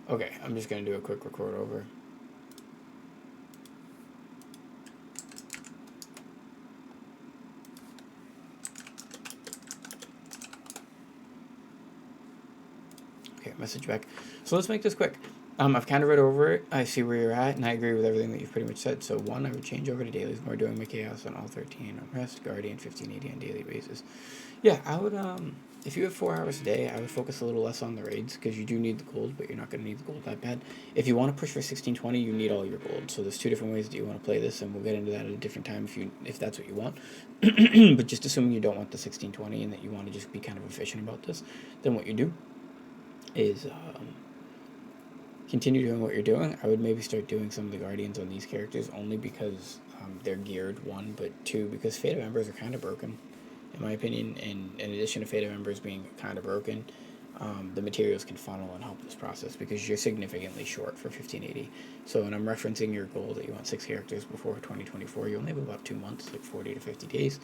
Okay, I'm just going to do a quick record over. Okay, message back. So let's make this quick. I've kind of read over it. I see where you're at, and I agree with everything that you've pretty much said. So, one, I would change over to dailies, more doing my chaos on all 13, rest, guardian, 1580 on daily basis. Yeah, I would, if you have 4 hours a day, I would focus a little less on the raids, because you do need the gold, but you're not going to need the gold that bad. If you want to push for 1620, you need all your gold. So, there's 2 different ways that you want to play this, and we'll get into that at a different time if that's what you want. But just assuming you don't want the 1620 and that you want to just be kind of efficient about this, then what you do is continue doing what you're doing. I would maybe start doing some of the guardians on these characters only because they're geared, one, but two, because Fate of Embers are kind of broken, in my opinion. And in addition to Fate of Embers being kind of broken, the materials can funnel and help this process because you're significantly short for 1580. So when I'm referencing your goal that you want 6 characters before 2024, you only have about 2 months, like 40 to 50 days.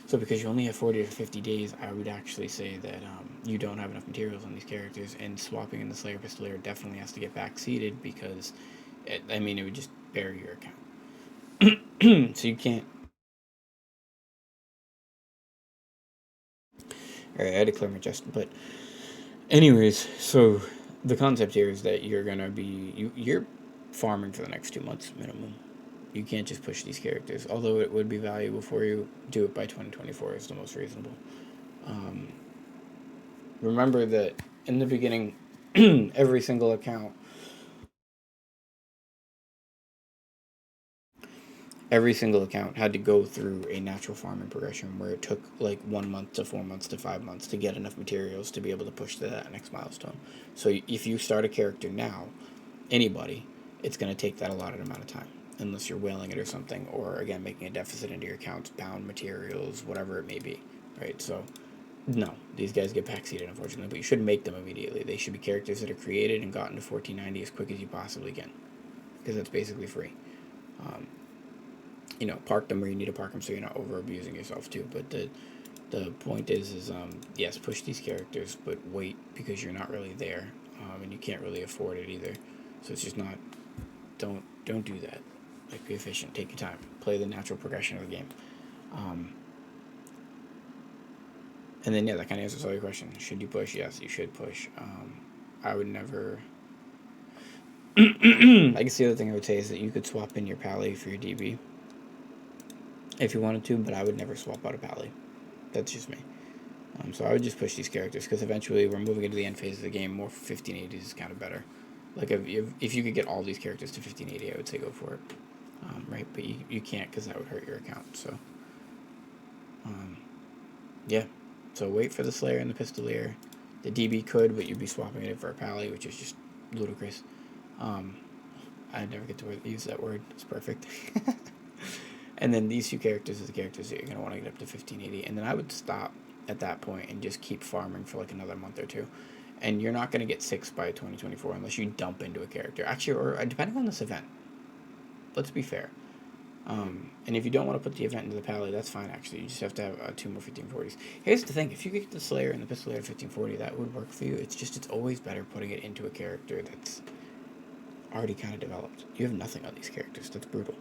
So because you only have 40 to 50 days, I would actually say that you don't have enough materials on these characters, and swapping in the Slayer Pistolier definitely has to get backseated because, it would just bury your account. So you can't. Alright, I had to clear my chest, but anyways, so the concept here is that you're gonna be you're farming for the next 2 months minimum. You can't just push these characters. Although it would be valuable for you, do it by 2024 is the most reasonable. Um, Remember that in the beginning, every single account, had to go through a natural farming progression where it took like 1 month to 4 months to 5 months to get enough materials to be able to push to that next milestone. So if you start a character now, anybody, it's going to take that allotted amount of time, unless you're whaling it or something, or again making a deficit into your accounts, bound materials, whatever it may be, right? So no, these guys get backseated, unfortunately, but you should make them immediately. They should be characters that are created and gotten to 1490 as quick as you possibly can, because that's basically free. Um, Park them where you need to park them so you're not over abusing yourself too. But the point is yes, push these characters, but wait because you're not really there, and you can't really afford it either. So it's just not. Don't do that. Like, be efficient. Take your time. Play the natural progression of the game. Um, and then yeah, that kind of answers all your questions. Should you push? Yes, you should push. I would never. I guess the other thing I would say is that you could swap in your pally for your DB if you wanted to, but I would never swap out a pally. That's just me. So I would just push these characters because eventually we're moving into the end phase of the game. More 1580s is kind of better. Like if you could get all these characters to 1580, I would say go for it. Right, but you can't because that would hurt your account. So yeah, so wait for the Slayer and the Pistolier. The DB could, but you'd be swapping it for a pally, which is just ludicrous. I never get to use that word. It's perfect. And then these 2 characters are the characters that you're going to want to get up to 1580. And then I would stop at that point and just keep farming for like another month or 2. And you're not going to get 6 by 2024 unless you dump into a character. Actually, or depending on this event. Let's be fair. And if you don't want to put the event into the pally, that's fine, actually. You just have to have 2 more 1540s. Here's the thing. If you get the Slayer and the Pistolier at 1540, that would work for you. It's always better putting it into a character that's already kind of developed. You have nothing on these characters. That's brutal.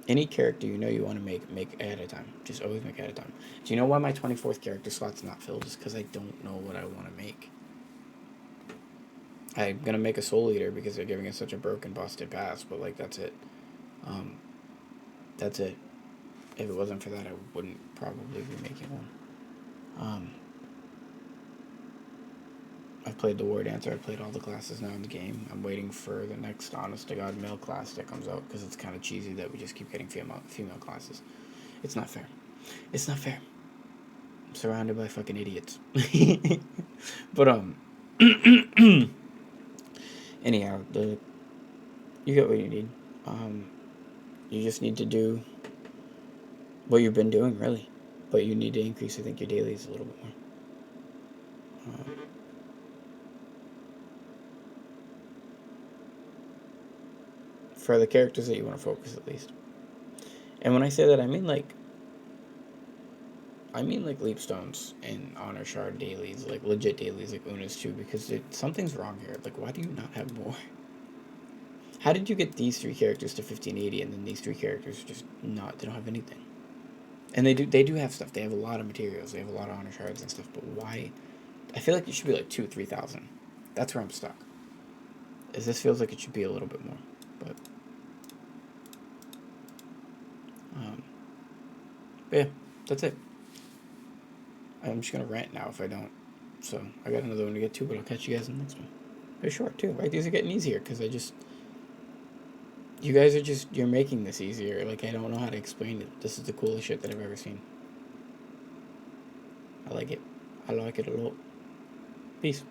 Any character you want to make ahead of time. Just always make ahead of time. Do you know why my 24th character slot's not filled? Is because I don't know what I want to make. I'm going to make a Soul Eater because they're giving us such a broken, busted pass, but, like, that's it. That's it. If it wasn't for that, I wouldn't probably be making one. I've played the War Dancer. I've played all the classes now in the game. I'm waiting for the next honest-to-God male class that comes out because it's kind of cheesy that we just keep getting female classes. It's not fair. It's not fair. I'm surrounded by fucking idiots. But, anyhow, you get what you need. You just need to do what you've been doing, really. But you need to increase, I think, your dailies a little bit more. For the characters that you want to focus, at least. And when I say that, I mean, like, I mean like leap stones and honor shard dailies, like legit dailies, like Una's too, because something's wrong here. Like, why do you not have more? How did you get these 3 characters to 1580 and then these 3 characters just not? They don't have anything. And they do have stuff. They have a lot of materials. They have a lot of honor shards and stuff. But why? I feel like it should be like 2,000-3,000. That's where I'm stuck. As this feels like it should be a little bit more, but yeah, that's it. I'm just gonna rant now if I don't. So I got another one to get to, but I'll catch you guys in the next one. They're short too, right? These are getting easier because you guys are you're making this easier. Like, I don't know how to explain it. This is the coolest shit that I've ever seen. I like it. I like it a lot. Peace.